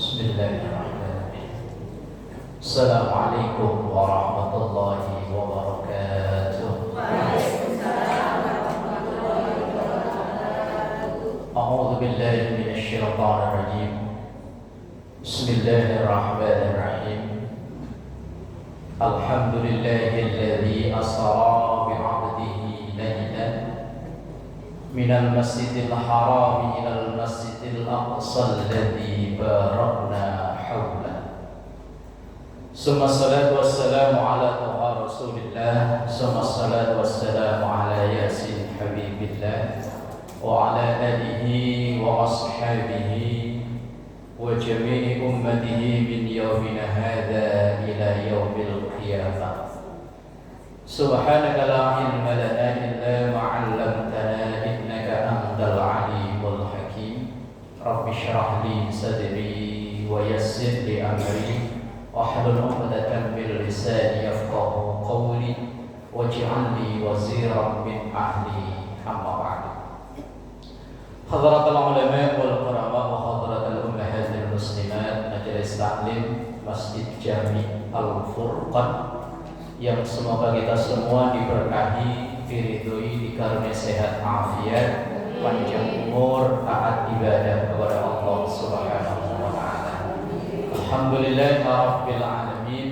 Bismillahirrahmanirrahim. Assalamualaikum warahmatullahi wabarakatuh. Waalaikumsalam warahmatullahi wabarakatuh. A'udzu billahi minasy syaithanir rajim. Bismillahirrahmanirrahim. Alhamdulillahilladzi asra bi'abdihi laylan minal masjidil haram ilal masjidil aqsa alladzi barakna hawla. Summa salatu wassalamu ala tuha rasulillah. Summa salatu wassalamu ala yasin habibillah wa ala alihi wa ashabihi wa jami'i ummatihi min yawmina hadha ila yawmil qiyamah. Subhanaka la ilma lana illa ma 'allamtana innaka antal alimul hakim. Rabbi shrah li sadri wa yassir li amri wahlul 'uqdatam min lisani yafqahu qawli waj'al li waziran min ahli. Amma ba'd. Hadratul ulama wal qurama wa hadratul ummahatil muslimat, majelis taklim Masjid Jami Al-Furqan yang semoga kita semua diberkahi, diridhoi, dikaruniai sehat afiat, panjang umur, taat ibadah kepada Allah Subhanahu wa taala. Alhamdulillah rabbil alamin.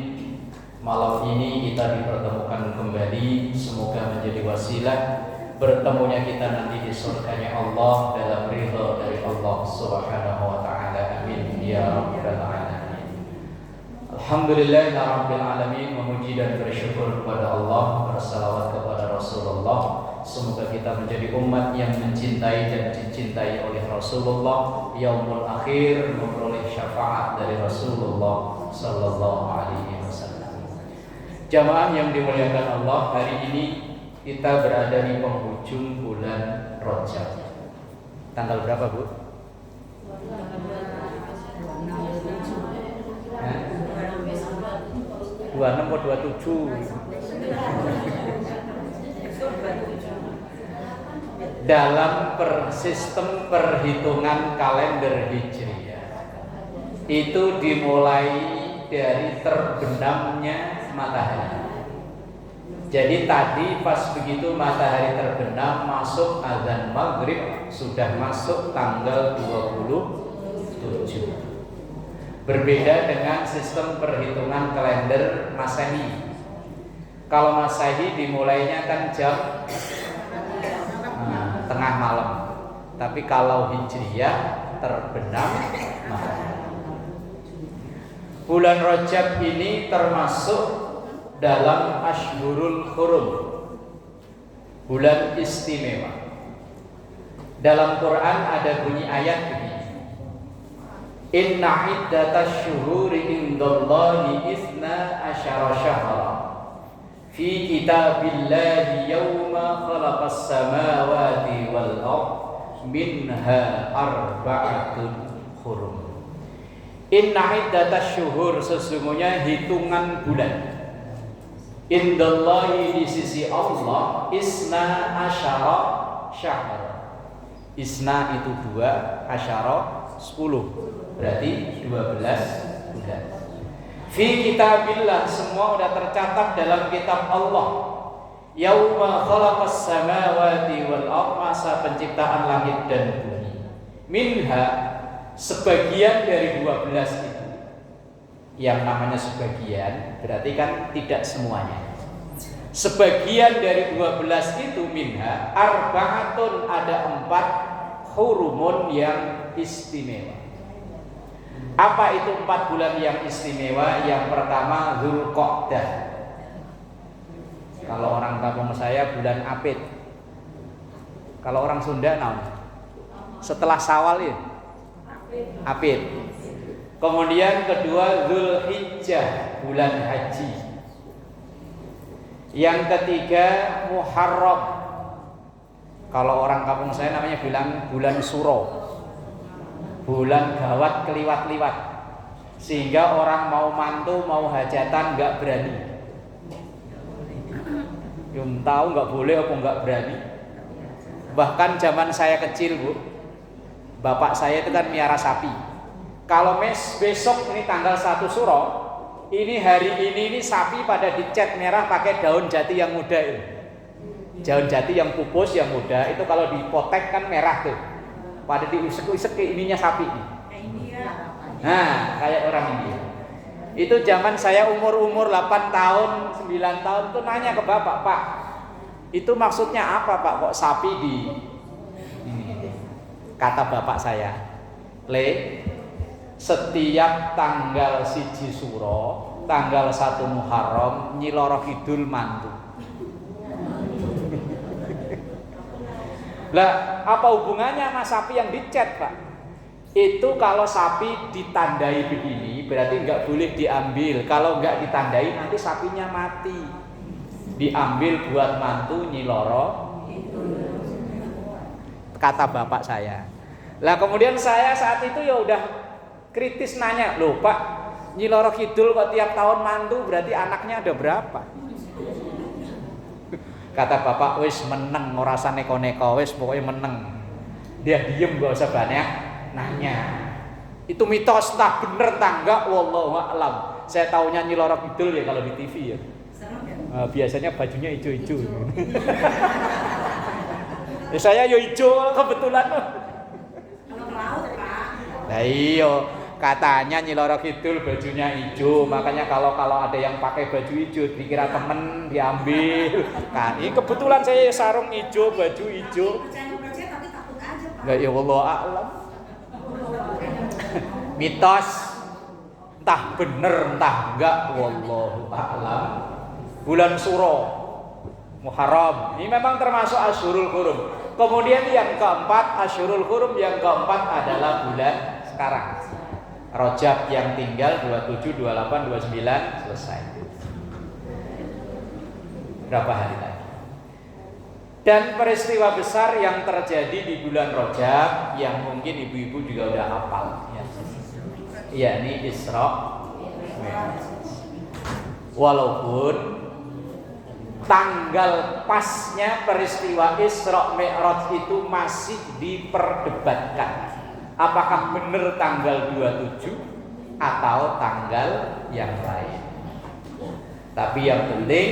Malam ini kita dipertemukan kembali, semoga menjadi wasilah bertemunya kita nanti di surganya Allah dalam ridha dari Allah Subhanahu wa taala. Amin ya rabbal alamin. Alhamdulillah rabbil alamin, memuji dan bersyukur kepada Allah, bersalawat kepada Rasulullah. Semoga kita menjadi umat yang mencintai dan dicintai oleh Rasulullah, yaumul akhir memperoleh syafaat dari Rasulullah sallallahu alaihi wasallam. Jamaah yang dimuliakan Allah, hari ini kita berada di penghujung bulan Rajab. Tanggal berapa, Bu? 26 atau 27? Dalam sistem perhitungan kalender Hijriah itu dimulai dari terbenamnya matahari. Jadi tadi pas begitu matahari terbenam masuk azan maghrib, sudah masuk tanggal 27. Berbeda dengan sistem perhitungan kalender Masehi. Kalau Masehi dimulainya kan jam tengah malam. Tapi kalau Hijriyah terbenam matahari. Bulan Rajab ini termasuk dalam Ashhurul Hurum, bulan istimewa. Dalam Quran ada bunyi ayat begini: Inna iddatash syuhuri indallahi isna asyara syahra fi kitabillahi yawma khalaqas samawati wal ard minha arba'atun hurum. Inna iddatash syuhur, sesungguhnya hitungan bulan, indallahi, di sisi Allah, isna asyara syahra. Isna itu 2, asyara 10. Berarti 12 bulan. Fi kitabillah, semua sudah tercatat dalam kitab Allah. Yauma khalaqas samawati wal ardh, masa penciptaan langit dan bumi. Minha, sebagian dari 12 itu. Yang namanya sebagian berarti kan tidak semuanya. Sebagian dari 12 itu minha arba'atun, ada 4 hurumun yang istimewa. Apa itu 4 bulan yang istimewa? Yang pertama Dzulqa'dah. Kalau orang kampung saya bulan Apit. Kalau orang Sunda naon? Setelah Syawal ya? Apit. Kemudian kedua Dzulhijjah, bulan haji. Yang ketiga Muharram. Kalau orang kampung saya namanya bilang bulan Suro, bulan gawat keliwat-liwat, sehingga orang mau mantu mau hajatan nggak berani. Yang tahu nggak boleh apa nggak berani. Bahkan zaman saya kecil, Bu, bapak saya itu kan miara sapi. Kalau besok ini tanggal 1 Suro, ini hari ini sapi pada dicat merah pakai daun jati yang muda itu. Daun jati yang pupus yang muda itu kalau dipotek kan merah tuh. Pada diusek-usek ke ininya sapi. Nah, kayak orang India. Itu zaman saya umur 8 tahun, 9 tahun tuh nanya ke bapak, "Pak, itu maksudnya apa, Pak? Kok sapi di ini?" Kata bapak saya, "Le, setiap tanggal 1 Suro, tanggal 1 Muharram, Nyi Loro Kidul mantu." Lah, apa hubungannya sama sapi yang dicat, Pak? Itu kalau sapi ditandai begini, berarti nggak boleh diambil. Kalau nggak ditandai, nanti sapinya mati. Diambil buat mantu Nyi Loro, kata bapak saya. Lah kemudian saya saat itu ya udah kritis nanya, "Loh Pak, Nyi Loro Kidul kok tiap tahun mantu, berarti anaknya ada berapa?" Kata bapak, "Wis meneng, ora usah neko-neko, wis pokoknya meneng." Dia diem, gak usah banyak nanya. Itu mitos, entah bener entah enggak, wallahu a'lam. Saya taunya Nyi Loro Kidul ya kalau di TV ya. Biasanya bajunya hijau-hijau. Ya saya yo hijau kebetulan. Kalau ke laut, Pak. Nah iya, katanya Nyi Loro Kidul bajunya hijau, makanya kalau ada yang pakai baju hijau dikira temen diambil. Kan ini kebetulan saya sarung hijau, baju hijau. Percaya tapi takut aja, Pak. Lah ya wallahu a'lam. Mitos, entah bener entah enggak, wallahu a'lam. Bulan Suro Muharram ini memang termasuk Asyhurul Hurum. Kemudian yang keempat, Asyhurul Hurum yang keempat adalah bulan sekarang. Rajab yang tinggal 27, 28, 29 selesai. Berapa hari lagi? Dan peristiwa besar yang terjadi di bulan Rajab yang mungkin ibu-ibu juga udah hafal ya. Yakni Isra Mi'raj. Walaupun tanggal pasnya peristiwa Isra Mi'raj itu masih diperdebatkan. Apakah benar tanggal 27 atau tanggal yang lain. Tapi yang penting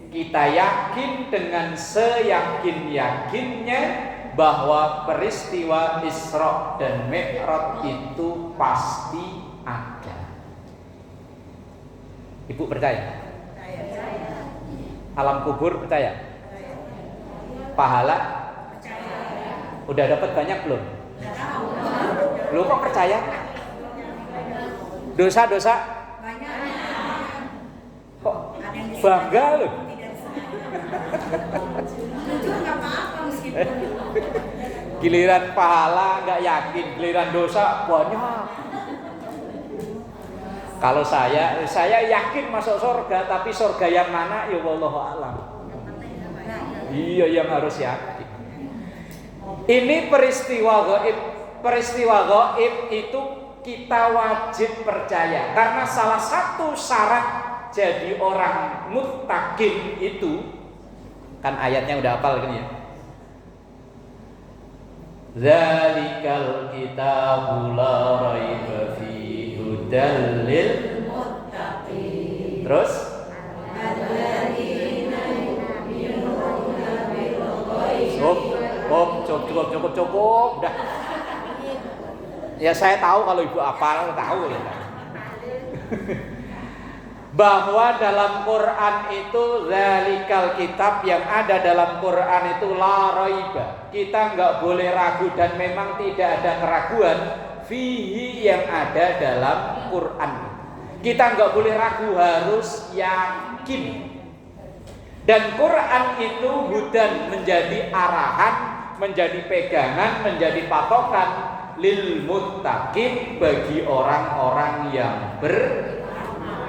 kita yakin dengan seyakin-yakinnya bahwa peristiwa Isra dan Mi'raj itu pasti ada. Ibu percaya? Alam kubur percaya? Pahala? Udah dapat banyak belum? Lu kok percaya? Dosa-dosa? Kok bangga lu? Giliran pahala nggak yakin, giliran dosa banyak. Kalau saya yakin masuk surga, tapi surga yang mana ya wallahu a'lam. Iya yang harus yakin. Ini peristiwa gaib. Peristiwa gaib itu kita wajib percaya karena salah satu syarat jadi orang muttaqin itu kan ayatnya udah hafal kan ya. Zalikal kitabu la raiba fihi hudal lil muttaqin. Terus cukup udah. Ya saya tahu kalau ibu hafal tahu ya. Bahwa dalam Quran itu zalikal kitab, yang ada dalam Quran itu la raiba. Kita nggak boleh ragu dan memang tidak ada keraguan fihi yang ada dalam Quran. Kita nggak boleh ragu, harus yakin. Dan Quran itu hudan, menjadi arahan, menjadi pegangan, menjadi patokan lil muttaqin, bagi orang-orang yang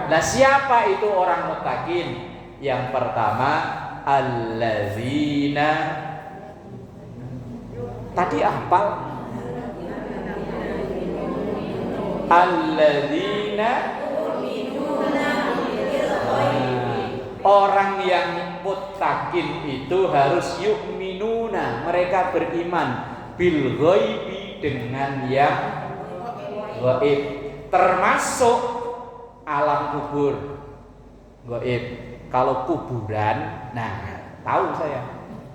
Nah siapa itu orang muttaqin? Yang pertama allazina, tadi hafal allazina, orang yang muttaqin itu harus yu'minuna, mereka beriman bil ghaibi, dengan yang gaib, termasuk alam kubur gaib. Kalau kuburan, nah tahu saya.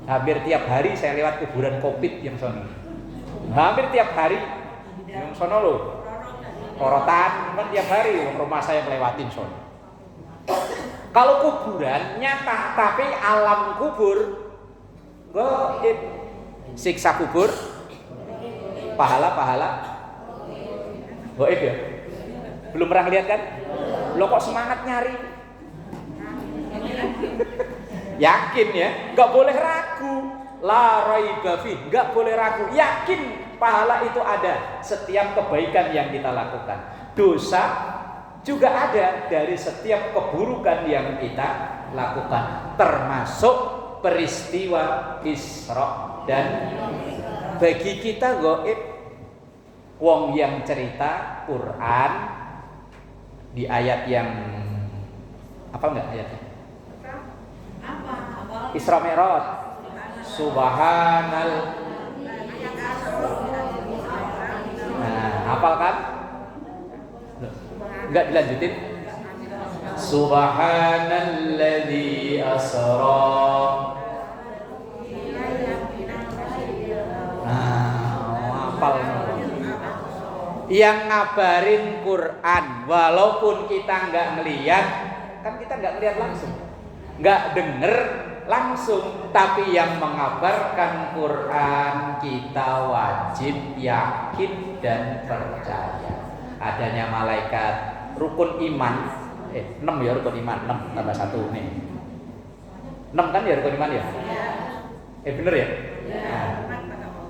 Hampir tiap hari saya lewat kuburan Kopit yang sono. Hampir tiap hari yang sono loh. Korotan kan tiap hari rumah saya melewatin sono. Kalau kuburan nyata, tapi alam kubur gaib. Siksa kubur, pahala gaib ya. Belum pernah lihat kan? Lo kok semangat nyari? Yakin ya, nggak boleh ragu. La raiba fi, nggak boleh ragu. Yakin pahala itu ada setiap kebaikan yang kita lakukan. Dosa juga ada dari setiap keburukan yang kita lakukan, termasuk peristiwa Isra dan bagi kita gaib. Wong yang cerita Quran di ayat yang apa enggak ayatnya? Isra Mi'raj. Subhanal. Nah, hafal kan? Enggak dilanjutin? Subhanalladzi asra. Hafal. Yang ngabarin Quran, walaupun kita nggak ngelihat, kan kita nggak ngelihat langsung, nggak denger langsung, tapi yang mengabarkan Quran kita wajib yakin dan percaya adanya malaikat. Rukun iman 6 ya, rukun iman 6 tambah 1 nih 6 kan ya rukun iman ya? Bener ya? Nah,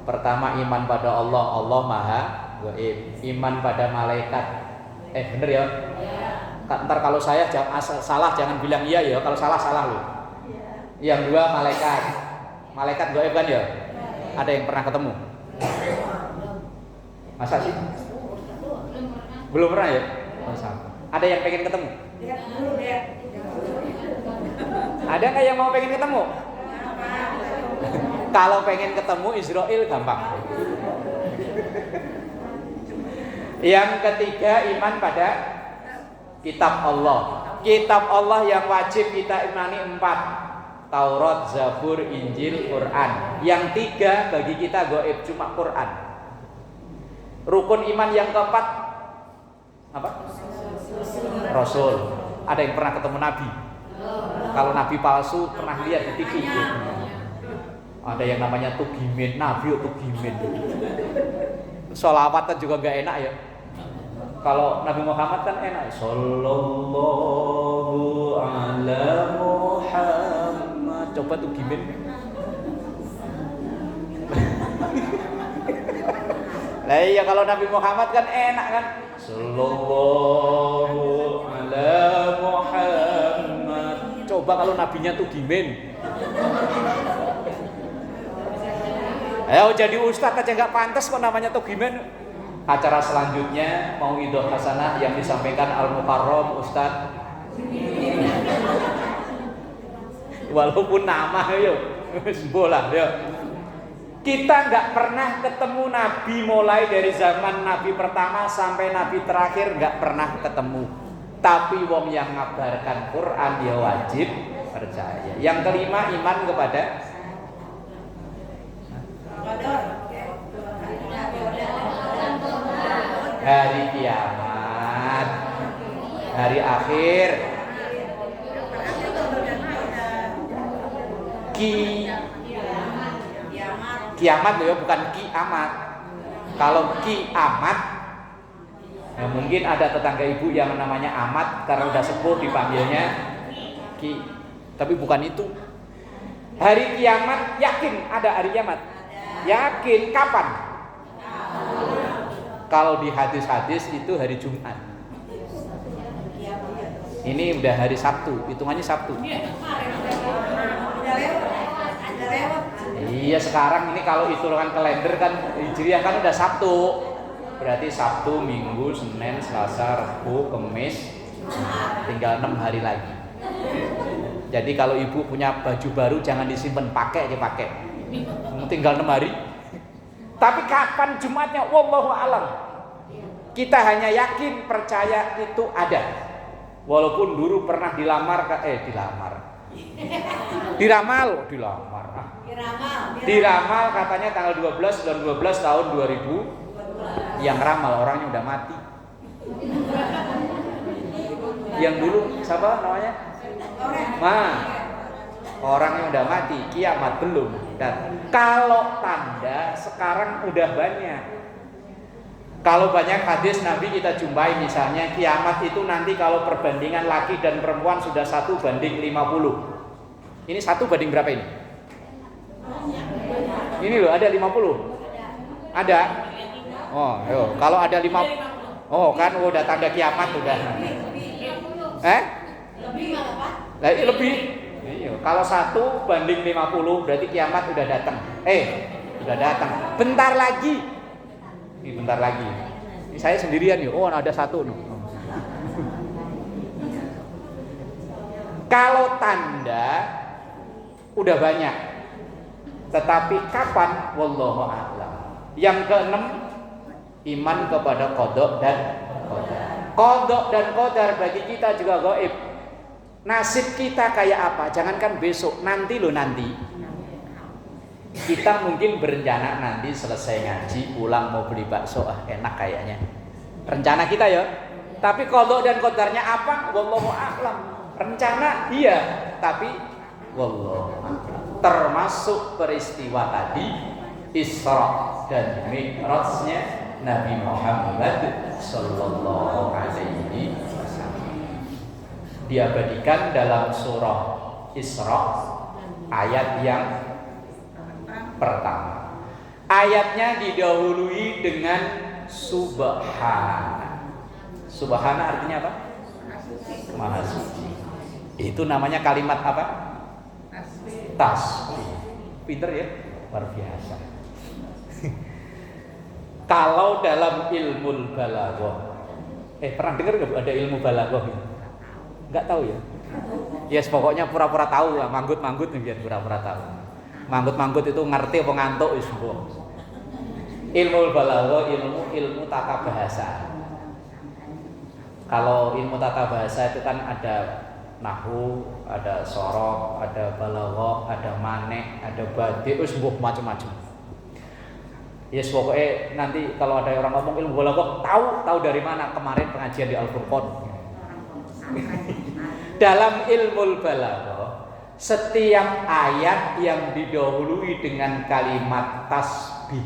pertama iman pada Allah, Allah maha gaib. Iman pada malaikat, bener ya? Ntar kalau saya salah jangan bilang iya ya, kalau salah loh. Yang dua malaikat gaib kan ya? Ada yang pernah ketemu? Masa sih? Belum pernah ya? Ada yang pengen ketemu? Ada nggak yang mau pengen ketemu? Kalau pengen ketemu Israel gampang. Yang ketiga iman pada kitab Allah. Kitab Allah yang wajib kita imani 4. Taurat, Zabur, Injil, Quran. Yang 3 bagi kita gaib cuma Quran. Rukun iman yang keempat apa? Rasul. Ada yang pernah ketemu Nabi? Kalau Nabi palsu pernah lihat di TV. Ada yang namanya Tugimin, Nabi Tugimin. Sholawatan juga gak enak ya. Kalau Nabi Muhammad kan enak. Sallallahu ala Muhammad. Coba Tugimin. Lah iya kalau Nabi Muhammad kan enak kan. Sallallahu ala Muhammad. Coba kalau nabinya Tugimin. Ayo jadi ustadz aja nggak pantas kok namanya Tugimin. Acara selanjutnya mau Mauidhah Hasanah yang disampaikan Al-Mukarram Ustadz. Walaupun nama yuk, bola yuk. Kita nggak pernah ketemu Nabi mulai dari zaman Nabi pertama sampai Nabi terakhir nggak pernah ketemu. Tapi wong yang ngabarkan Quran dia wajib percaya. Yang kelima iman kepada hari kiamat, hari akhir, kiamat loh ya, bukan kiamat. Kalau kiamat, ya mungkin ada tetangga ibu yang namanya Amat karena udah sepuh dipanggilnya Ki, tapi bukan itu. Hari kiamat yakin ada hari kiamat? Yakin. Kapan? Kalau di hadis-hadis itu hari Jumat. Ini udah hari Sabtu, hitungannya Sabtu. Iya sekarang ini kalau hitungan kalender kan Hijriah kan udah Sabtu. Berarti Sabtu, Minggu, Senin, Selasa, Rabu, Kamis, tinggal 6 hari lagi. Jadi kalau ibu punya baju baru jangan disimpan, pakai aja pakai. Tinggal 6 hari. Tapi kapan Jumatnya? Wallahu a'lam. Kita hanya yakin, percaya itu ada. Walaupun dulu pernah diramal. Diramal katanya tanggal 12 bulan 12 tahun 2000. Yang ramal orangnya udah mati. Yang dulu siapa namanya? Orangnya udah mati, kiamat belum. Dan kalau tanda sekarang udah banyak. Kalau banyak hadis Nabi kita jumpai, misalnya kiamat itu nanti kalau perbandingan laki dan perempuan sudah 1:50. Ini 1 banding berapa ini? Ini loh ada 50. Ada? Oh, yo. Kalau ada 5. Oh, kan udah tanda kiamat udah. Lebih. Iya. Kalau 1:50 berarti kiamat udah datang. Udah datang. Bentar lagi. Ini bentar lagi. Ini saya sendirian nih. Oh, ada 1 nih. Kalau tanda udah banyak. Tetapi kapan? Wallahu a'lam. Yang keenam, iman kepada qada dan qadar. Qada dan qadar bagi kita juga gaib. Nasib kita kayak apa? Jangankan besok, nanti. Kita mungkin berencana nanti selesai ngaji pulang mau beli bakso, enak kayaknya. Rencana kita ya. Tapi qada dan qadarnya apa? Wallahu a'lam. Rencana iya, tapi wallahu a'lam. Termasuk peristiwa tadi Isra dan Mi'rajnya Nabi Muhammad sallallahu alaihi wasallam. Diabadikan dalam surah Isra ayat yang pertama. Ayatnya didahului dengan subhana. Subhana artinya apa? Maha suci. Itu namanya kalimat apa? Tasbih. Pinter ya? Luar biasa. Kalau dalam ilmu balaghah, pernah dengar nggak ada ilmu balaghah? Nggak tahu ya? Yes, pokoknya pura-pura tahu lah, manggut-manggut biar pura-pura tahu. Manggut-manggut itu ngerti apa ngantuk wis mbok. Ilmu balaghah, ilmu tata bahasa. Kalau ilmu tata bahasa itu kan ada nahwu, ada sorok, ada balaghah, ada manek, ada badi, macam-macam. Yes, pokoknya nanti kalau ada orang ngomong ilmu balaghah, tahu dari mana? Kemarin pengajian di Al-Furqan. Dalam ilmu balaghah, setiap ayat yang didahului dengan kalimat tasbih,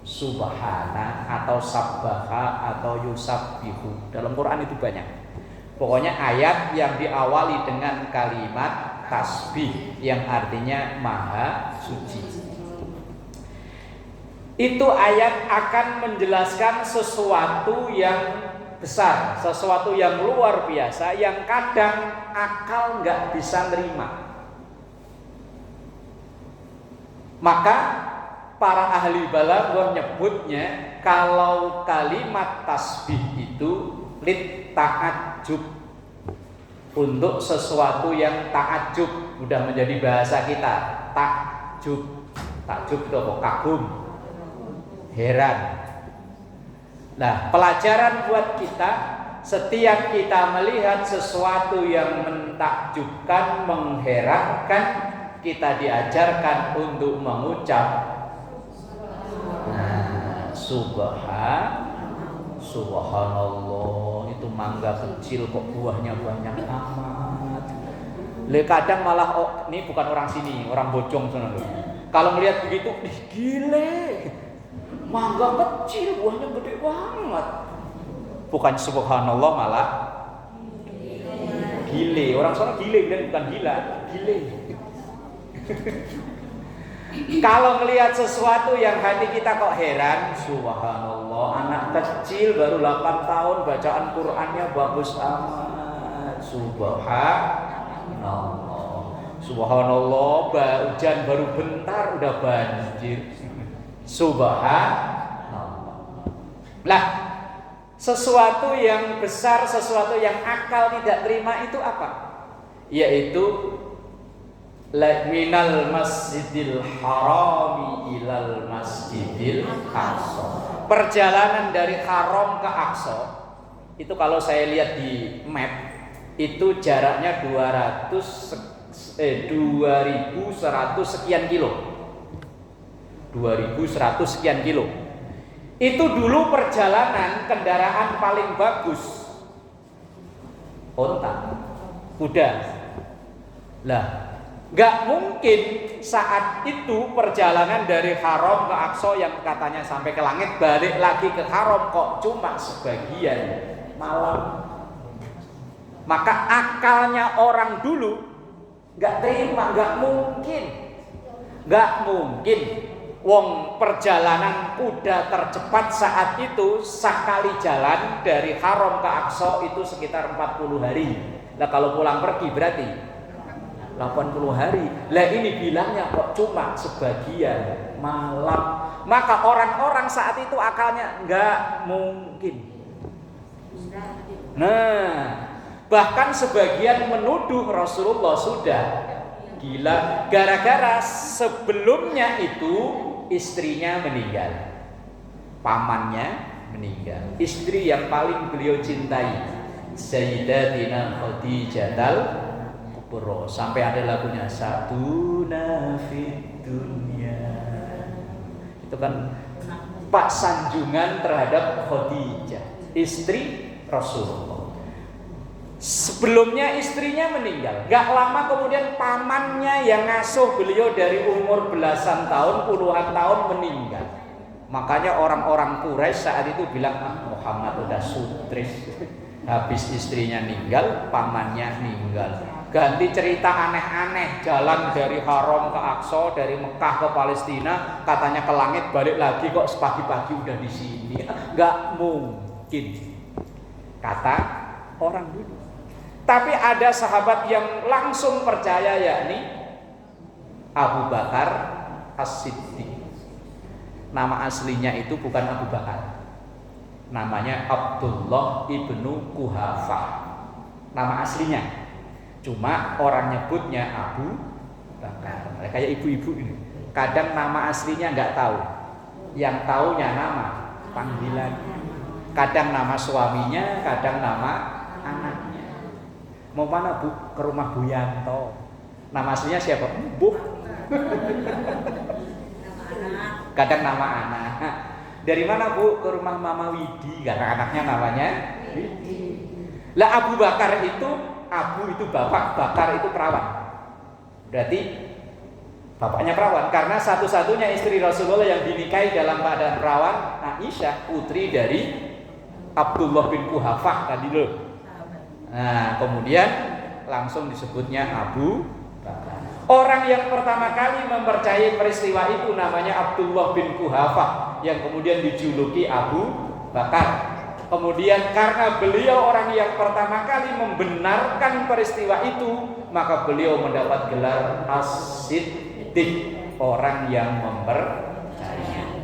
subhana atau sabbaha atau yusabbihu, dalam Quran itu banyak. Pokoknya ayat yang diawali dengan kalimat tasbih yang artinya maha suci. Itu ayat akan menjelaskan sesuatu yang besar, sesuatu yang luar biasa yang kadang akal nggak bisa nerima. Maka para ahli balaghah nyebutnya kalau kalimat tasbih itu lit ta'ajjub, untuk sesuatu yang ta'ajjub, udah menjadi bahasa kita. Takjub itu apa? Kagum, heran. Nah, pelajaran buat kita, setiap kita melihat sesuatu yang mentakjubkan, mengherankan, kita diajarkan untuk mengucap Subhanallah. Itu mangga kecil kok buahnya banyak amat. Kadang malah ini bukan orang sini, orang Bojong sana loh. Kalau melihat begitu, gile. Mangga kecil buahnya gede banget. Bukan subhanallah, malah gile. Orang sana gile dan bukan gila, gile. Kalau melihat sesuatu yang hati kita kok heran, subhanallah, anak kecil baru 8 tahun bacaan Qur'annya bagus amat. Subhanallah, hujan baru bentar udah banjir. Subhanallah. Lah, sesuatu yang besar, sesuatu yang akal tidak terima itu apa? Yaitu minal masjidil harami ilal masjidil aqsa. perjalanan dari Haram ke Aqsa itu kalau saya lihat di map itu jaraknya 2100 sekian kilo. 2100 sekian kilo. Itu dulu perjalanan kendaraan paling bagus onta, kuda. Lah, nggak mungkin saat itu perjalanan dari Haram ke Aqsa yang katanya sampai ke langit balik lagi ke Haram kok cuma sebagian malam. Maka akalnya orang dulu nggak terima, nggak mungkin. Wong perjalanan kuda tercepat saat itu sekali jalan dari Haram ke Aqsa itu sekitar 40 hari. Nah kalau pulang pergi berarti 80 hari. Lah ini bilangnya kok cuma sebagian malam. Maka orang-orang saat itu akalnya nggak mungkin. Nah, bahkan sebagian menuduh Rasulullah sudah gila gara-gara sebelumnya itu istrinya meninggal, pamannya meninggal, istri yang paling beliau cintai Sayyidatina Khadijatul Kubra, sampai ada lagunya Satuna Fid Dunya. Itu kan Pak sanjungan terhadap Khadijah, istri Rasulullah. Sebelumnya istrinya meninggal, gak lama kemudian pamannya yang ngasuh beliau dari umur belasan tahun, puluhan tahun meninggal. Makanya orang-orang Quraisy saat itu bilang, Muhammad udah sutris. Habis istrinya meninggal, pamannya meninggal. Ganti cerita aneh-aneh, jalan dari Haram ke Aqsa, dari Mekah ke Palestina, katanya ke langit, balik lagi kok pagi-pagi udah di sini. Gak mungkin, kata orang dulu. Tapi ada sahabat yang langsung percaya, yakni Abu Bakar As-Siddiq. Nama aslinya itu bukan Abu Bakar, namanya Abdullah ibnu Quhafah. Nama aslinya, cuma orang nyebutnya Abu Bakar. Kayak ibu-ibu ini, kadang nama aslinya nggak tahu, yang taunya nama panggilan. Kadang nama suaminya, kadang nama anaknya. Mau mana Bu? Ke rumah Bu Yanto. Nama aslinya siapa? Bu. Kadang nama anak. Dari mana Bu? Ke rumah Mama Widi, karena anaknya namanya Widi. Lah Abu Bakar itu, Abu itu bapak, Bakar itu perawan. Berarti bapaknya perawan, karena satu-satunya istri Rasulullah yang dinikahi dalam keadaan perawan Aisyah, putri dari Abdullah bin Quhafah tadi loh. Nah, kemudian langsung disebutnya Abu Bakar. Orang yang pertama kali mempercayai peristiwa itu namanya Abdullah bin Quhafah, yang kemudian dijuluki Abu Bakar. Kemudian karena beliau orang yang pertama kali membenarkan peristiwa itu, maka beliau mendapat gelar As-Siddiq, orang yang mempercayai.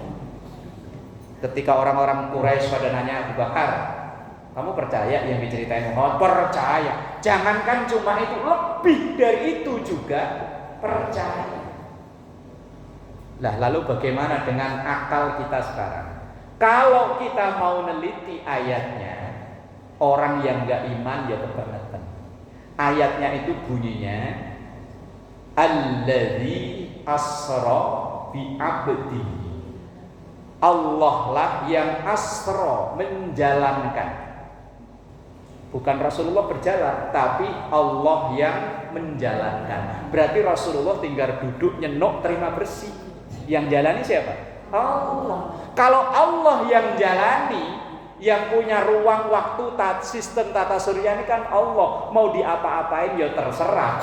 Ketika orang-orang Quraisy pada nanya Abu Bakar, kamu percaya yang diceritain Muhammad? Percaya. Jangankan cuma itu, lebih dari itu juga percaya. Lah lalu bagaimana dengan akal kita sekarang? Kalau kita mau neliti ayatnya, orang yang gak iman ya kebangetan. Ayatnya itu bunyinya Alladzi asra bi abdihi. Allah lah yang asra, menjalankan. Bukan Rasulullah berjalan, tapi Allah yang menjalankan. Berarti Rasulullah tinggal duduk nyenok terima bersih. Yang jalani siapa? Allah. Kalau Allah yang jalani, yang punya ruang waktu, sistem tata surya ini kan Allah. Mau diapa-apain ya terserah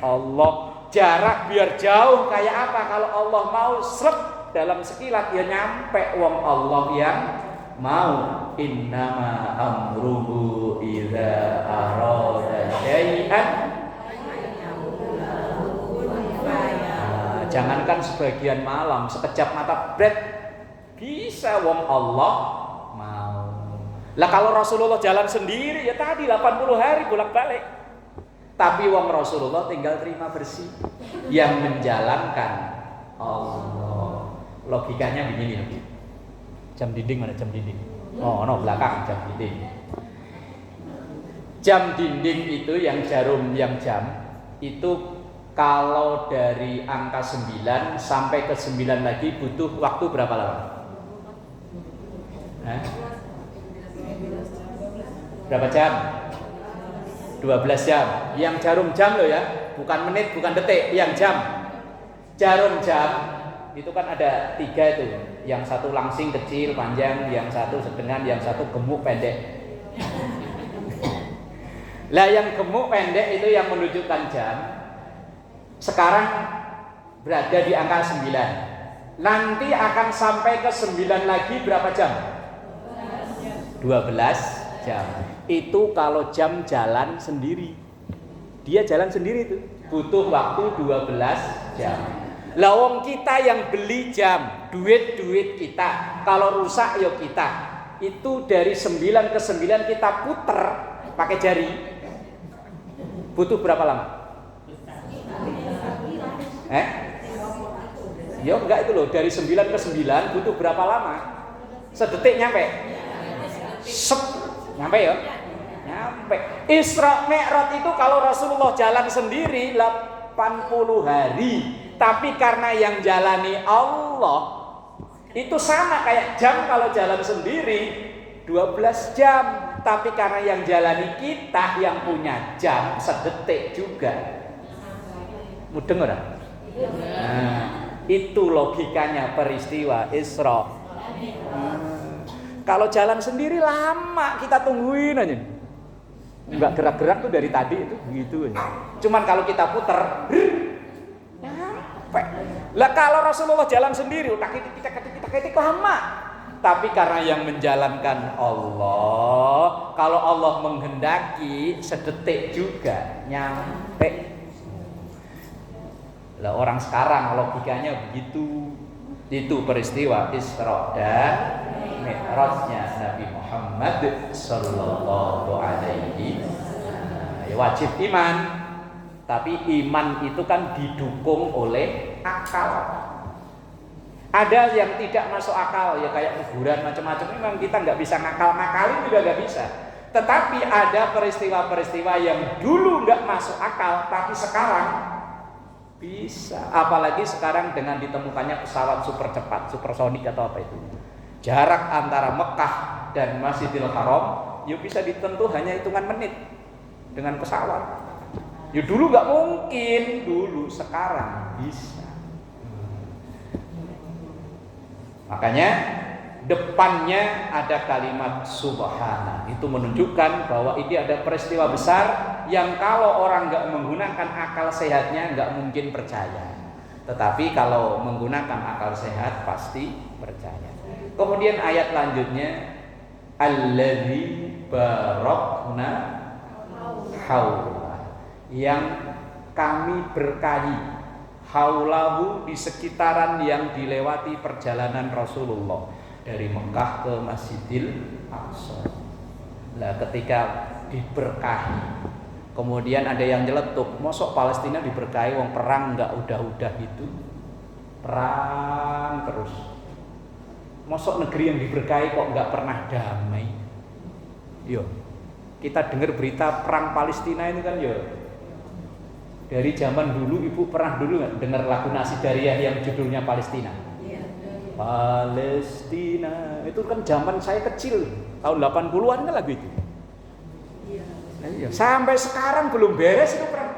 Allah. Jarak biar jauh kayak apa, kalau Allah mau srep dalam sekilat ya nyampe. Wong Allah yang mau. Innama amruhu idza arada syai'an. Jangankan sebagian malam, sekejap mata bret bisa wong Allah mau. Lah kalau Rasulullah jalan sendiri ya tadi 80 hari bolak-balik. Tapi wong Rasulullah tinggal terima bersih. Yang menjalankan Allah. Logikanya begini loh. Jam dinding mana jam dinding? Oh, no belakang jam dinding. Jam dinding itu yang jarum yang jam itu kalau dari angka 9 sampai ke 9 lagi butuh waktu berapa lama? Berapa jam? 12 jam. Yang jarum jam loh ya, bukan menit, bukan detik, yang jam. Jarum jam itu kan ada 3 itu. Yang satu langsing kecil, panjang, yang satu sedang, yang satu gemuk pendek. Lah yang gemuk pendek itu yang menunjukkan jam. Sekarang berada di angka 9. Nanti akan sampai ke 9 lagi berapa jam? 12 jam. Itu kalau jam jalan sendiri. Dia jalan sendiri itu butuh waktu 12 jam. Lawong kita yang beli jam, duit kita. Kalau rusak ya kita. Itu dari 9 ke 9 kita puter pakai jari. Butuh berapa lama? Ya enggak itu loh, dari 9 ke 9 butuh berapa lama? Sedetik nyampe? Nyampe ya? Nyampe. Isra Mi'raj itu kalau Rasulullah jalan sendiri 80 hari. Tapi karena yang jalani Allah itu sama kayak jam kalau jalan sendiri 12 jam. Tapi karena yang jalani kita yang punya jam sedetik juga. Mudeng ora? Nah, itu logikanya peristiwa Isra. Kalau jalan sendiri lama kita tungguin aja. Enggak gerak-gerak tuh dari tadi itu begitu aja. Cuman kalau kita puter, nyampe. Lah kalau Rasulullah jalan sendiri, kita lama. Tapi karena yang menjalankan Allah, kalau Allah menghendaki sedetik juga nyampe. Lah orang sekarang logikanya begitu. Itu peristiwa Isra dan Mi'rajnya Nabi Muhammad sallallahu alaihi wasallam. Ya wajib iman. Tapi iman itu kan didukung oleh akal. Ada yang tidak masuk akal ya kayak kuburan macam-macam. Memang kita nggak bisa ngakal-ngakalin juga nggak bisa. Tetapi ada peristiwa-peristiwa yang dulu nggak masuk akal tapi sekarang bisa. Apalagi sekarang dengan ditemukannya pesawat super cepat, supersonik atau apa itu. Jarak antara Mekah dan Masjidil Haram ya bisa ditentu hanya hitungan menit dengan pesawat. Ya dulu nggak mungkin, dulu sekarang bisa. Makanya depannya ada kalimat subhana. Itu menunjukkan bahwa ini ada peristiwa besar yang kalau orang nggak menggunakan akal sehatnya nggak mungkin percaya. Tetapi kalau menggunakan akal sehat pasti percaya. Kemudian ayat lanjutnya alladzi barakna haula, yang kami berkahi haulahu di sekitaran yang dilewati perjalanan Rasulullah dari Mekah ke Masjidil Aqsa. Nah, ketika diberkahi, kemudian ada yang nyeletuk, mosok Palestina diberkahi wong perang enggak udah-udah gitu. Perang terus. Mosok negeri yang diberkahi kok enggak pernah damai. Yo. Kita dengar berita perang Palestina ini kan yo. Dari zaman dulu ibu pernah dulu nggak dengar lagu Nasidariah yang judulnya Palestina? Palestina itu kan zaman saya kecil tahun 80-an kan lagu itu. Sampai sekarang belum beres itu perang.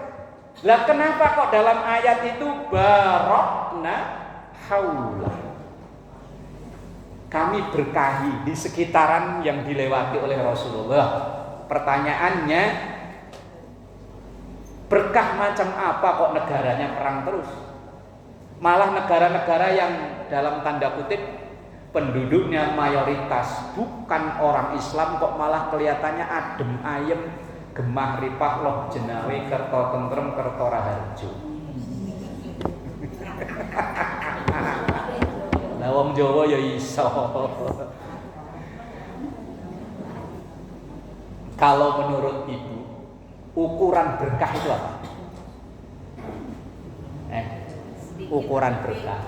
Lah kenapa kok dalam ayat itu barakna haula? Kami berkahi di sekitaran yang dilewati oleh Rasulullah. Pertanyaannya, berkah macam apa kok negaranya perang terus? Malah negara-negara yang dalam tanda kutip penduduknya mayoritas bukan orang Islam kok malah kelihatannya adem ayem, gemah ripah loh jenawe kerto tentrem kerto raharjo. Lah wong Jawa ya iso. Kalau menurut ibu, ukuran berkah itu apa? Ukuran berkah.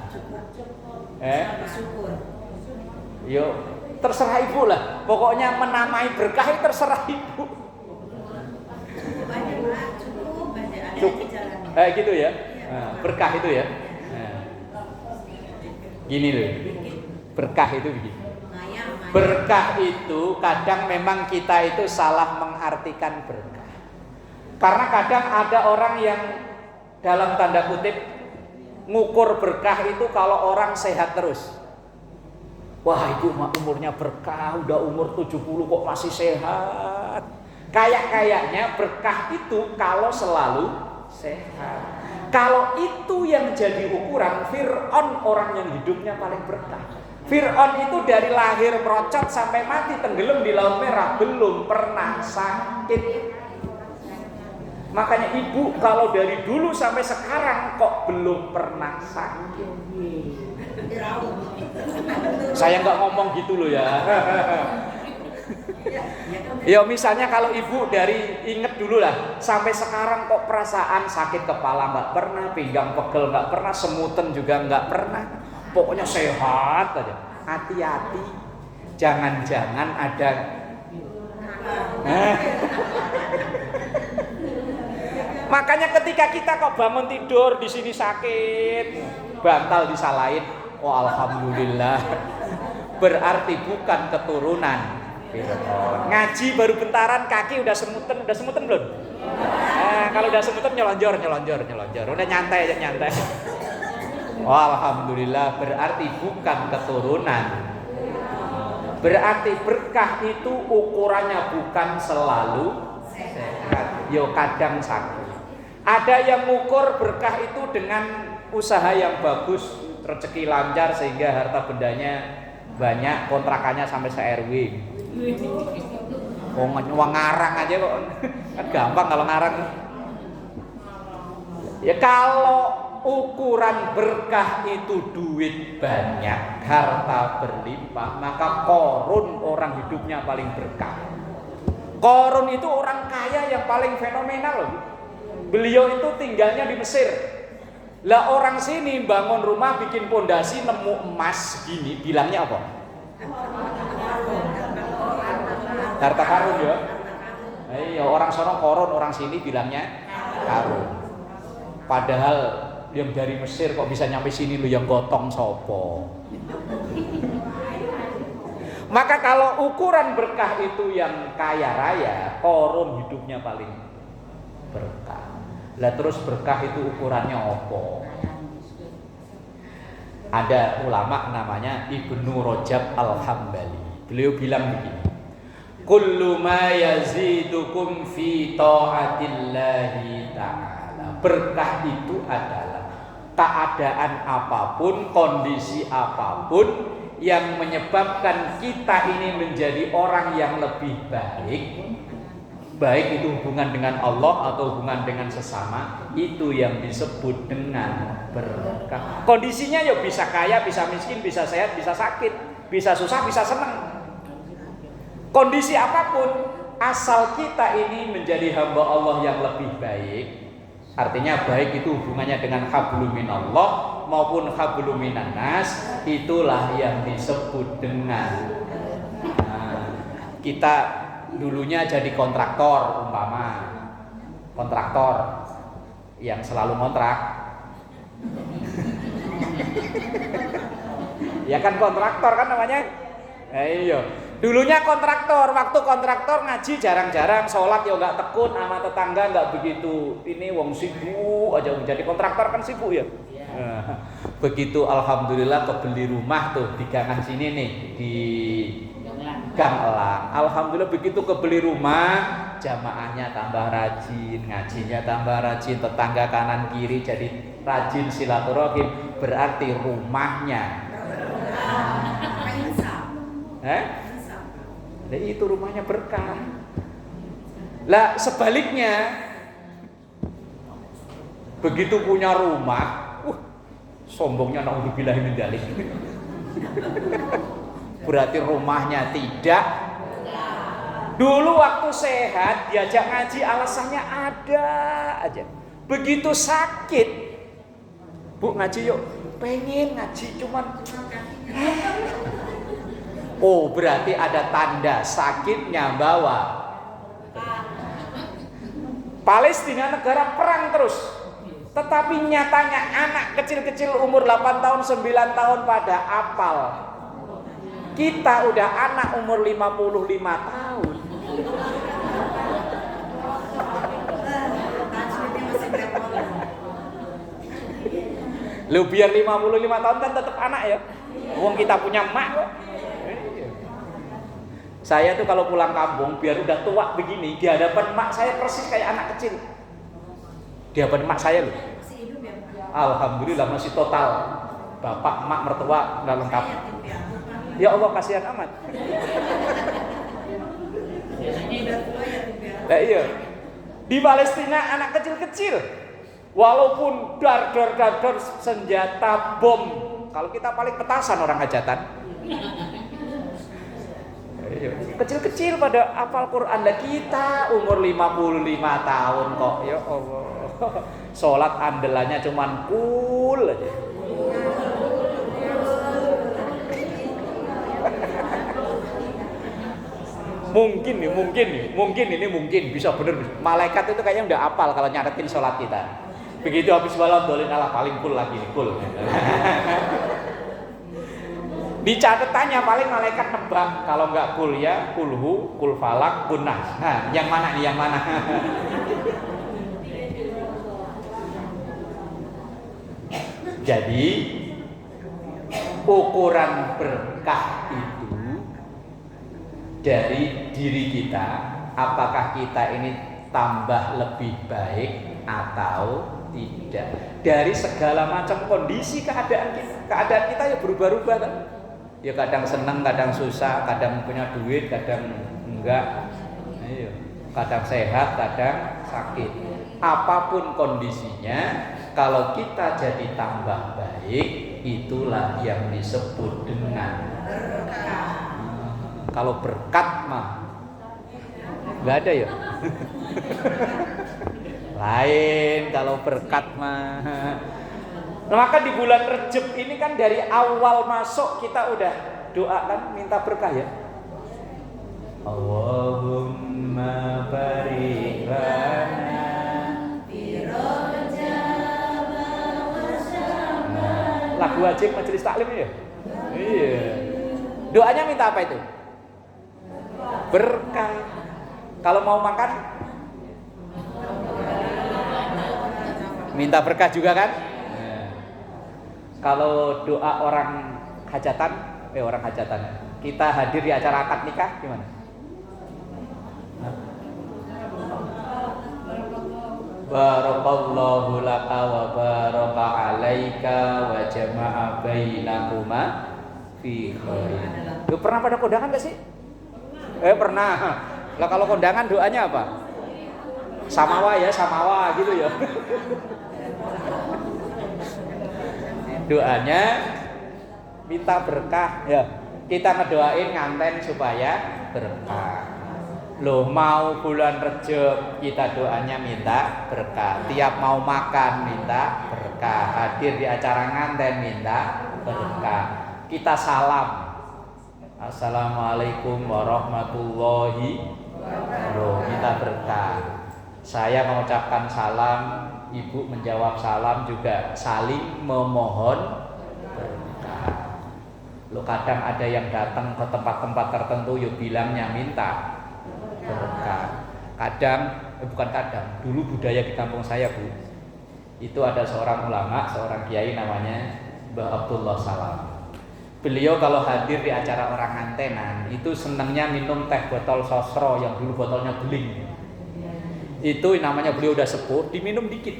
Yo terserah ibu lah. Pokoknya menamai berkah itu terserah ibu. Cukup aja Pak, cukup aja ada Cukup. di jalan. Gitu ya. Nah, berkah itu ya. Nah. Gini loh. Berkah itu begini. Berkah itu kadang memang kita itu salah mengartikan berkah. Karena kadang ada orang yang dalam tanda kutip ngukur berkah itu kalau orang sehat terus. Wah, ibu umurnya berkah, udah umur 70 kok masih sehat. Kayaknya berkah itu kalau selalu sehat. Kalau itu yang jadi ukuran, Fir'aun orang yang hidupnya paling berkah. Fir'aun itu dari lahir merocot sampai mati tenggelam di Laut Merah belum pernah sakit. Makanya ibu kalau dari dulu sampai sekarang kok belum pernah sakit. Saya nggak ngomong gitu loh ya. Ya misalnya kalau ibu dari inget dulu lah sampai sekarang kok perasaan sakit kepala nggak pernah, pinggang pegel nggak pernah, semutan juga nggak pernah. Pokoknya sehat aja. Hati-hati, jangan-jangan ada. Makanya ketika kita kok bangun tidur di sini sakit, bantal disalahin, oh alhamdulillah, berarti bukan keturunan Fir'aun. Ngaji baru bentaran kaki udah semutan belum? Kalau udah semutan nyelonjor, udah nyantai. Oh alhamdulillah, berarti bukan keturunan. Berarti berkah itu ukurannya bukan selalu sehat, yo kadang sakit. Ada yang mengukur berkah itu dengan usaha yang bagus, rezeki lancar sehingga harta bendanya banyak, kontrakannya sampai se-RW. Wong ngarang aja kok. Kan gampang kalau ngarang. Ya kalau ukuran berkah itu duit banyak, harta berlimpah, maka Qarun orang hidupnya paling berkah. Qarun itu orang kaya yang paling fenomenal loh. Beliau itu tinggalnya di Mesir. Lah orang sini bangun rumah bikin pondasi nemu emas gini, bilangnya apa? Harta karun ya. Iya, orang sono Qarun, orang sini bilangnya karun. Padahal yang dari Mesir kok bisa nyampe sini lo yang gotong sopo. Maka kalau ukuran berkah itu yang kaya raya, Qarun hidupnya paling berkah. Lah terus berkah itu ukurannya opo? Ada ulama namanya Ibnu Rajab Al-Hambali. Beliau bilang begini. Kullu ma yazidukum fi ta'atillahi ta'ala. Berkah itu adalah keadaan apapun, kondisi apapun yang menyebabkan kita ini menjadi orang yang lebih baik. Baik itu hubungan dengan Allah atau hubungan dengan sesama, itu yang disebut dengan berkah. Kondisinya ya bisa kaya, bisa miskin, bisa sehat, bisa sakit, bisa susah, bisa senang. Kondisi apapun, asal kita ini menjadi hamba Allah yang lebih baik, artinya baik itu hubungannya dengan hablum minallah maupun hablum minan nas, itulah yang disebut dengan kita dulunya jadi kontraktor, umpama kontraktor yang selalu kontrak. Ya kan kontraktor kan namanya. Iya. Dulunya kontraktor, waktu kontraktor ngaji jarang-jarang, sholat ya nggak tekun, sama tetangga nggak begitu. Ini wong sibuk aja, jadi kontraktor kan sibuk ya. Nah, begitu alhamdulillah kebeli rumah tuh di gangan sini nih di Gang Elang. Alhamdulillah begitu kebeli rumah, jamaahnya tambah rajin, ngajinya tambah rajin, tetangga kanan kiri jadi rajin silaturahim, berarti rumahnya. Nah, itu rumahnya berkah. Lah sebaliknya, begitu punya rumah, sombongnya naudzubillah min dzalik. Berarti rumahnya tidak. Dulu waktu sehat diajak ngaji alasannya ada aja. Begitu sakit, Bu ngaji yuk, pengen ngaji cuman Oh, berarti ada tanda sakitnya bawa. Palestina negara perang terus. Tetapi nyatanya anak kecil-kecil umur 8 tahun, 9 tahun pada apal. Kita udah anak umur 55 tahun. Lu biar 55 tahun kan tetap anak ya. Wong kita punya emak kok. Saya tuh kalau pulang kampung biar udah tua begini, di hadapan emak saya persis kayak anak kecil. Di hadapan emak saya loh. Alhamdulillah masih total. Bapak, emak, mertua udah lengkap. Ya Allah kasihan amat. Nah, iya. Di Palestina anak kecil-kecil. Walaupun dar senjata bom. Kalau kita paling petasan orang hajatan. Kecil-kecil pada hafal Quran. Lah kita umur 55 tahun kok. Ya Allah. Sholat andalannya cuman cool aja. Mungkin bisa bener. Malaikat itu kayaknya udah hafal kalau nyatetin sholat kita. Begitu habis balon dolin Allah paling cool lagi, cool. Di catatannya paling malaikat nebak, kalau nggak kul ya, kulhu, kul falak, kunnas. Nah, yang mana nih? Yang mana? Jadi ukuran berkah itu dari diri kita, apakah kita ini tambah lebih baik atau tidak. Dari segala macam kondisi keadaan kita. Keadaan kita ya berubah-ubah kan. Ya kadang senang, kadang susah, kadang punya duit, kadang enggak. Ayo. Kadang sehat, kadang sakit. Apapun kondisinya, kalau kita jadi tambah baik, itulah yang disebut dengan berkah. Kalau berkat mah enggak ada ya. Lain kalau berkat mah. Nah, maka di bulan Rejab ini kan dari awal masuk kita udah doa kan minta berkah ya. Allahumma barik lana fi Rajab wa Sya'ban. Lagu wajib majelis taklim ya? Iya. Doanya minta apa itu? Berkah. Kalau mau makan minta berkah juga kan? Kalau doa orang hajatan, kita hadir di acara akad nikah gimana? Barakallahu laka wa baraka alaika wa jama'a bainakuma fi khairin. Lu pernah pada kondangan gak sih? Pernah. Lah kalau kondangan doanya apa? Samawa gitu ya. Doanya minta berkah ya. Kita ngedoain nganten supaya berkah. Loh, mau bulan Rejab kita doanya minta berkah. Tiap mau makan minta berkah. Hadir di acara nganten minta berkah. Kita salam. Assalamualaikum warahmatullahi wabarakatuh. Minta berkah. Saya mengucapkan salam, ibu menjawab salam, juga saling memohon berkah. Lo kadang ada yang datang ke tempat-tempat tertentu yo bilangnya minta berkah. Bukan kadang, dulu budaya di kampung saya Bu, itu ada seorang ulama, seorang kiai namanya Mbah Abdullah Salam. Beliau kalau hadir di acara orang ngantenan itu senangnya minum teh botol sosro yang dulu botolnya beling. Itu namanya beliau udah sepuh, diminum dikit.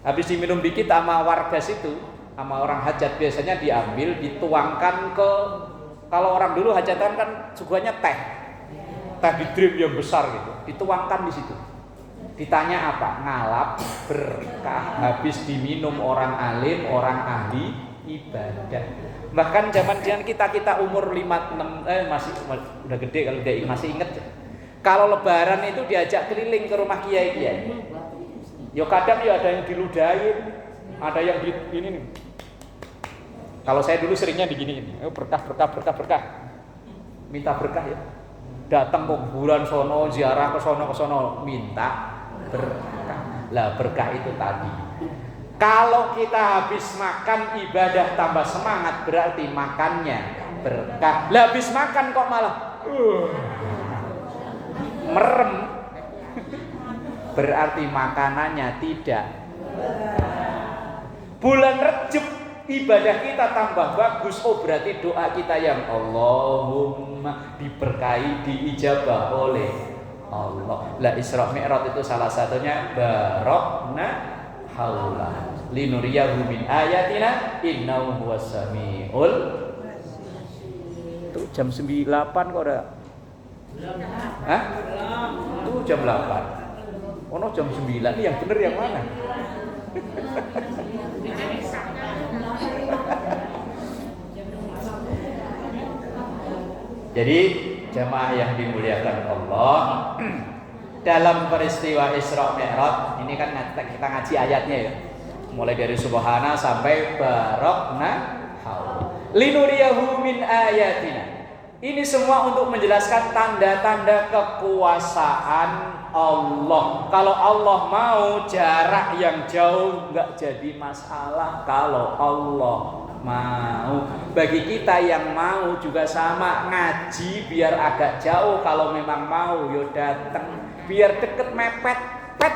Habis diminum dikit sama warga situ, sama orang hajat biasanya diambil, dituangkan ke, kalau orang dulu hajatan kan suguhannya teh di drum yang besar gitu, dituangkan di situ. Ditanya apa? Ngalap berkah. Habis diminum orang alim, orang ahli ibadah. Bahkan zaman kita umur 5, 6 masih udah gede kalau masih inget. Kalau lebaran itu diajak keliling ke rumah kiai-kiai. Yo kadang ya ada yang diludahin, ada yang di ini nih. Kalau saya dulu seringnya diginiin, berkah. minta berkah ya. Datang ke kuburan sono, ziarah ke sono minta berkah. Lah berkah itu tadi. Kalau kita habis makan ibadah tambah semangat, berarti makannya berkah. Lah habis makan kok malah merem, berarti makanannya tidak. Bulan Rejab ibadah kita tambah bagus, oh berarti doa kita yang Allahumma diberkahi, diijabah oleh Allah. Lah Isra Mi'raj itu salah satunya barokna haula linuriyahu min ayatina innahu huwas samiul. Itu jam 9 kok ada. Hah? Itu jam 8. Oh no, jam 9 ini yang bener yang mana? Jadi jamaah yang dimuliakan Allah, dalam peristiwa Isra Mi'raj ini kan kita ngaji ayatnya ya, mulai dari subhana sampai barokna haula linuriyahu min ayatina. Ini semua untuk menjelaskan tanda-tanda kekuasaan Allah. Kalau Allah mau, jarak yang jauh nggak jadi masalah. Kalau Allah mau, bagi kita yang mau juga sama, ngaji biar agak jauh. Kalau memang mau, yo datang. Biar deket mepet, pet.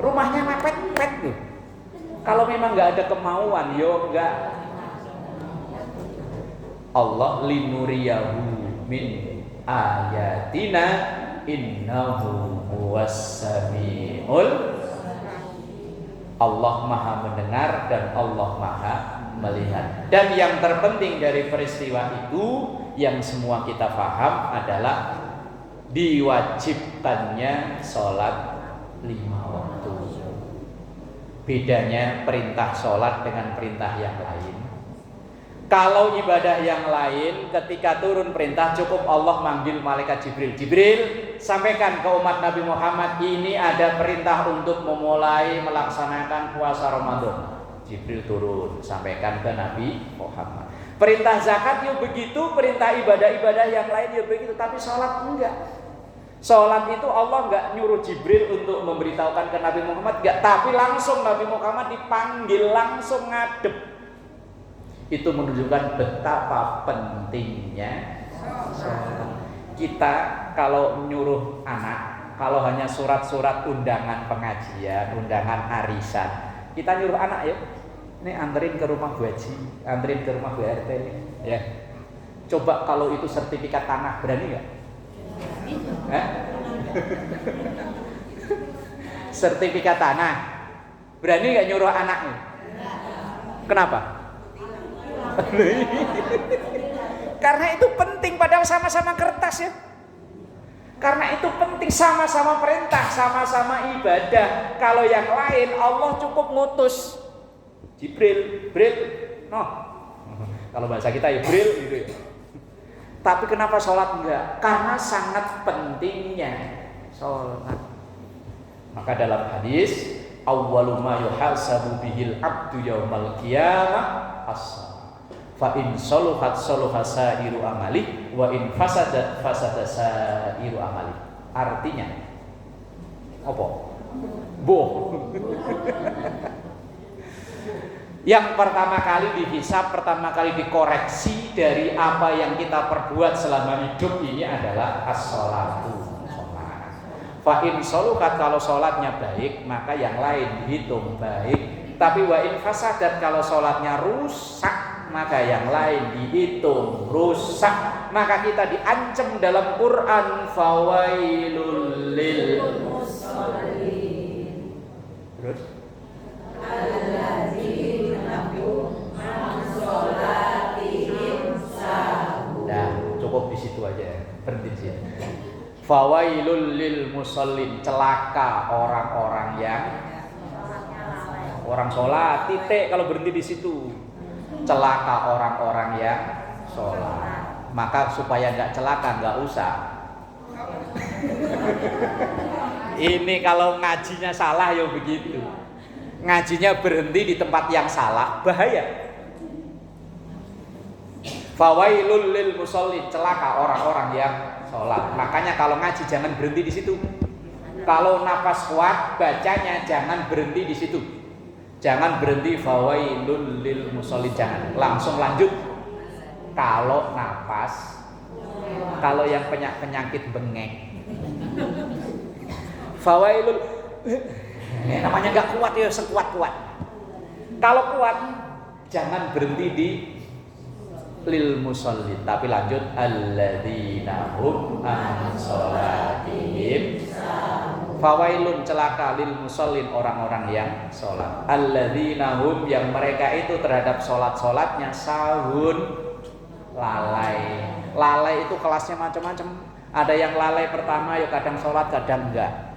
Rumahnya mepet, pet tuh. Kalau memang nggak ada kemauan, yo nggak. Allah linuriyahu min ayatina innahu huwas samiul. Allah maha mendengar dan Allah maha melihat. Dan yang terpenting dari peristiwa itu yang semua kita paham adalah diwajibkannya sholat 5 waktu. Bedanya perintah sholat dengan perintah yang lain. Kalau ibadah yang lain ketika turun perintah cukup Allah manggil malaikat Jibril. Jibril, sampaikan ke umat Nabi Muhammad ini ada perintah untuk memulai melaksanakan puasa Ramadan. Jibril turun, sampaikan ke Nabi Muhammad. Perintah zakat ya begitu, perintah ibadah-ibadah yang lain ya begitu, tapi sholat enggak. Sholat itu Allah enggak nyuruh Jibril untuk memberitahukan ke Nabi Muhammad, enggak, tapi langsung Nabi Muhammad dipanggil, langsung ngadep. Itu menunjukkan betapa pentingnya sholat. Kita kalau nyuruh anak, kalau hanya surat-surat undangan pengajian, undangan arisan, kita nyuruh anak ya, ini anterin ke rumah Bu Haji, anterin ke rumah Bu RT nih, ya. Coba kalau itu sertifikat tanah, berani nggak? Sertifikat tanah, berani nggak nyuruh anaknya? Kenapa? Karena itu penting, padahal sama-sama kertas ya. Karena itu penting, sama-sama perintah, sama-sama ibadah. Kalau yang lain Allah cukup ngutus Jibril, no. Kalau bahasa kita ya Jibril gitu ya. Tapi kenapa sholat enggak? Karena sangat pentingnya sholat. Maka dalam hadis, awwalu ma yuhasabu bihil abdu yaumal qiyamah as-shalah. Fa in saluhat saluha sairu amali wa in fasadat fasada sairu amali. Artinya apa? Yang pertama kali dihisab, pertama kali dikoreksi dari apa yang kita perbuat selama hidup ini adalah as-sholatu, sholat. Fa in saluhat, kalau sholatnya baik maka yang lain dihitung baik. Tapi wa in fasadat, kalau sholatnya rusak maka yang lain dihitung rusak. Maka kita diancam dalam Quran, fawailul lil musallin. Terus nah, cukup di situ aja, berhenti di situ. Fawailul lil musallin, celaka orang-orang yang orang sholat, titik kalau berhenti di situ. Celaka orang-orang yang sholat. Maka supaya nggak celaka nggak usah. Ini kalau ngajinya salah ya begitu. Ngajinya berhenti di tempat yang salah, bahaya. Fawailul lil musallin, celaka orang-orang yang sholat. Makanya kalau ngaji jangan berhenti di situ. Kalau nafas kuat bacanya jangan berhenti di situ. Jangan berhenti fawailul lil musallin, jangan. Langsung lanjut. Kalau nafas, kalau yang penyakit bengek, fawailul, namanya nggak kuat ya, sekuat-kuat. Kalau kuat, jangan berhenti di lil musallin, tapi lanjut alladzina hum an sholatihim. Fawailun, celaka, lil musallin, orang-orang yang sholat. Alladzina hum, yang mereka itu terhadap sholat-sholatnya sahun, lalai. Lalai itu kelasnya macam-macam. Ada yang lalai pertama ya kadang sholat kadang enggak.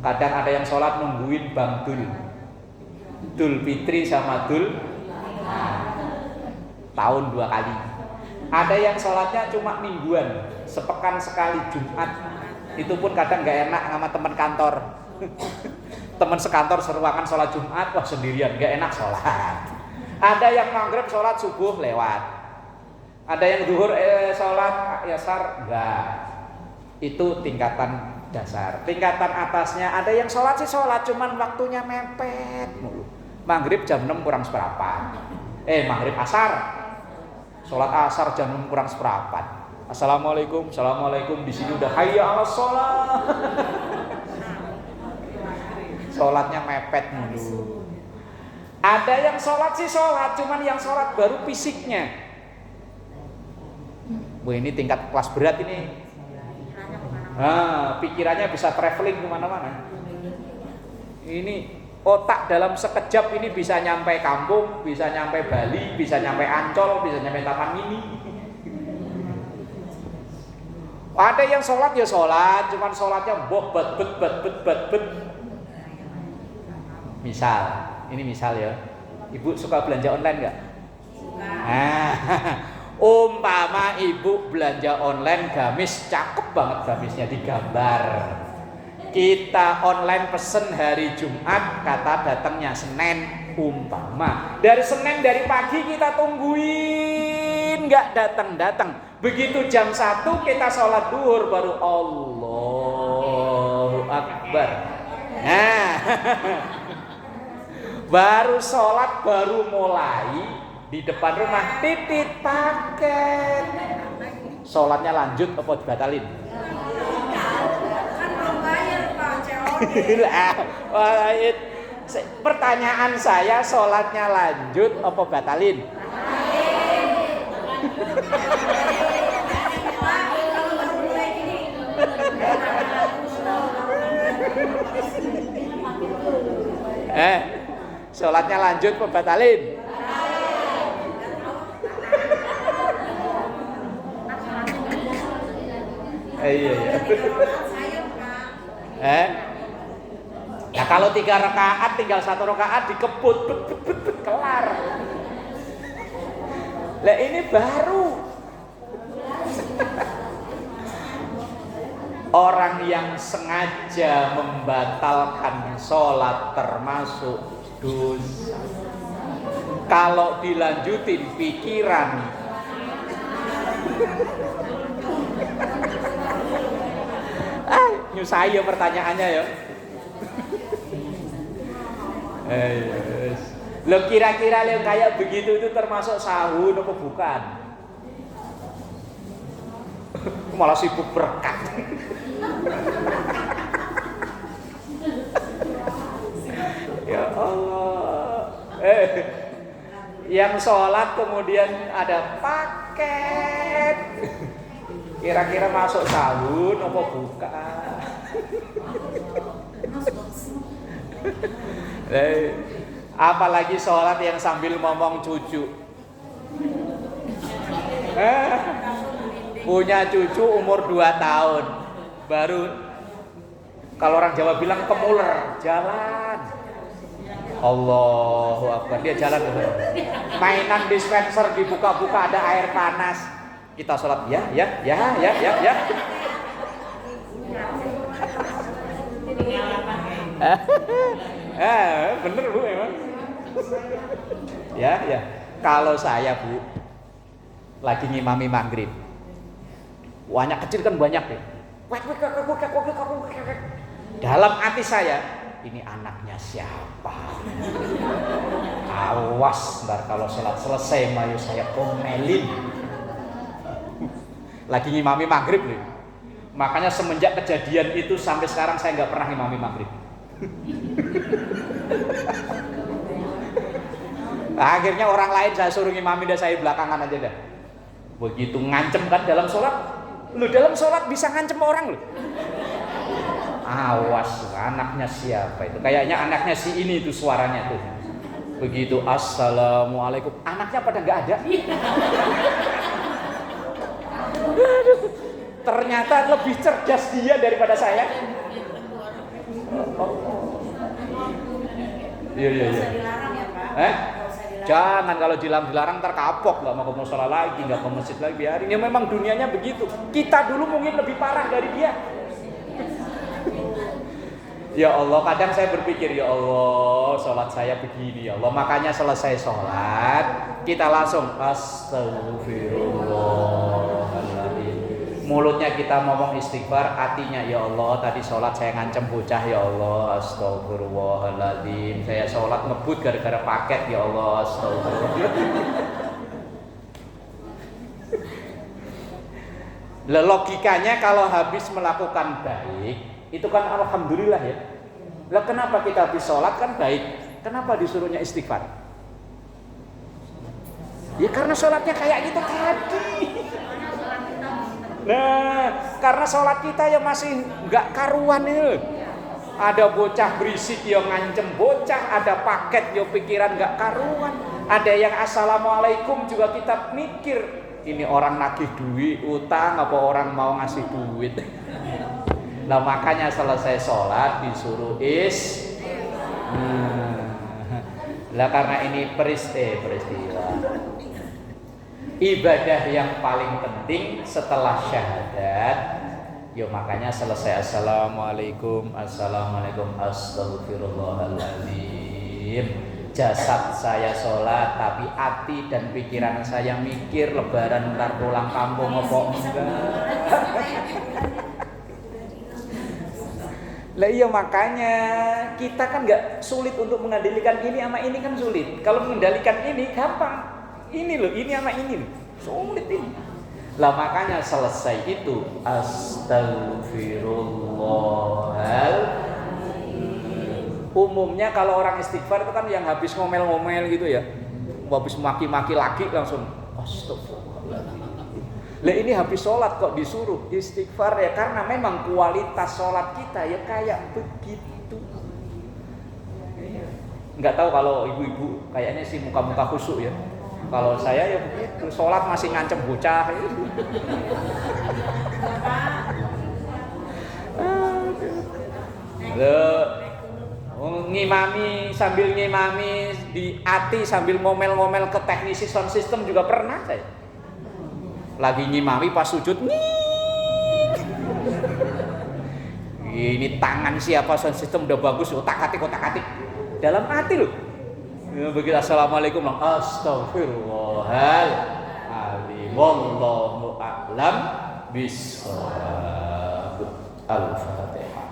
Kadang ada yang sholat nungguin Bang Dul Fitri sama Dul tahun 2 kali. Ada yang sholatnya cuma mingguan, sepekan sekali Jumat. Itu pun kadang gak enak sama teman kantor. Teman sekantor seruangan sholat Jumat, wah sendirian gak enak sholat. Ada yang maghrib sholat subuh lewat. Ada yang zuhur sholat asar enggak. Itu tingkatan dasar. Tingkatan atasnya ada yang sholat sih sholat, cuman waktunya mepet mulu. Maghrib jam 6 kurang seperempat. Maghrib asar. Sholat asar jam 6 kurang seperempat. Assalamualaikum, assalamualaikum. Di sini udah hayya 'alas sholat. Sholatnya mepet mulu. Ada yang sholat sih sholat, cuman yang sholat baru fisiknya. Wah, ini tingkat kelas berat ini. Pikirannya bisa traveling kemana-mana. Ini otak dalam sekejap ini bisa nyampe kampung, bisa nyampe Bali, bisa nyampe Ancol, bisa nyampe Taman Mini. Ada yang sholat ya sholat, cuman sholatnya boh bat bet. Misal, ini misal ya. Ibu suka belanja online nggak? Umpama ibu belanja online gamis, cakep banget gamisnya digambar. Kita online pesen hari Jumat, kata datangnya Senin umpama. Dari Senin dari pagi kita tungguin, nggak datang. Begitu jam 1 kita sholat duhur baru Allahu Akbar. Baru sholat baru mulai di depan rumah titit paket. Sholatnya lanjut apa dibatalin? Kan belum bayar Pak, Pertanyaan saya, sholatnya lanjut apa batalin? Sholatnya lanjut apa batalin? Iya. Nah kalau 3 rakaat tinggal 1 rakaat dikebut, kelar. Lah ini baru. Orang yang sengaja membatalkan sholat termasuk dosa. Kalau dilanjutin pikiran, nyusahi ya pertanyaannya ya. Lo kira-kira yang kayak begitu itu termasuk sahun apa bukan? Malah sibuk berkat. Ya Allah. Yang sholat kemudian ada paket. Kira-kira masuk sahun apa bukan? Apalagi sholat yang sambil ngomong cucu. Punya cucu umur 2 tahun, baru kalau orang Jawa bilang kemuler, jalan. Allahu Akbar, dia jalan. Mainan dispenser dibuka-buka ada air panas. Kita sholat ya. Bener Bu emang. Ya. Kalau saya Bu, lagi ngimami maghrib. Anak kecil kan banyak ya. Dalam hati saya, ini anaknya siapa? Awas, ntar kalau sholat selesai mayu saya komelin. Lagi ngimami maghrib nih. Makanya semenjak kejadian itu sampai sekarang saya nggak pernah ngimami maghrib. Akhirnya orang lain saya suruh ngimami dan saya belakangan aja dah. Begitu ngancem kan dalam sholat, lu dalam sholat bisa ngancem orang lu. Awas, anaknya siapa itu? Kayaknya anaknya si ini tuh suaranya tuh. Begitu assalamualaikum, anaknya pada nggak ada. Aduh, ternyata lebih cerdas dia daripada saya. Iya. Dilarang ya Pak. Jangan, kalau dilarang terkapok, nggak mau ke musola lagi, nggak ke masjid lagi, biarin. Ya memang dunianya begitu. Kita dulu mungkin lebih parah dari dia. Ya Allah, kadang saya berpikir, ya Allah, sholat saya begini, ya Allah. Makanya selesai sholat, kita langsung astagfirullahaladzim. Mulutnya kita ngomong istighfar, hatinya ya Allah, tadi sholat saya ngancem bocah, ya Allah, astagfirullahaladzim. Saya sholat ngebut gara-gara paket, ya Allah, astagfirullahaladzim. Logikanya kalau habis melakukan baik, itu kan alhamdulillah ya. Lah kenapa kita habis sholat kan baik? Kenapa disuruhnya istighfar? Ya karena sholatnya kayak gitu tadi. Nah, karena sholat kita ya masih nggak karuan ya. Ada bocah berisik yang ngancem bocah, ada paket yang pikiran nggak karuan, ada yang assalamualaikum juga kita mikir ini orang nagih duit utang apa orang mau ngasih duit. Nah makanya selesai sholat disuruh lah karena ini peristiwa ibadah yang paling penting setelah syahadat. Yo makanya selesai assalamualaikum astagfirullahaladzim. Jasad saya sholat tapi hati dan pikiran saya mikir lebaran ntar pulang kampung apa enggak. Lah iya makanya kita kan nggak sulit untuk mengendalikan ini sama ini kan sulit. Kalau mengendalikan ini gampang. Ini loh, ini sama ini loh. Sulit ini. Lah makanya selesai itu astagfirullahaladzim. Umumnya kalau orang istighfar itu kan yang habis ngomel-ngomel gitu ya, habis maki-maki lagi langsung astagfirullahaladzim. Lah ini habis sholat kok disuruh istighfar ya karena memang kualitas sholat kita ya kayak begitu. Nggak tahu kalau ibu-ibu kayaknya sih muka-muka khusyuk ya. Kalau saya ya begitu, sholat masih ngancem bocah. Ngimami sambil ngimami di hati sambil ngomel-ngomel ke teknisi sound system juga pernah saya. Lagi ngimami pas sujud ini tangan siapa sound system udah bagus, otak-atik dalam hati loh. Begitu assalamualaikum astagfirullahaladzim wallahu a'lam bishawab. Al-Fatihah.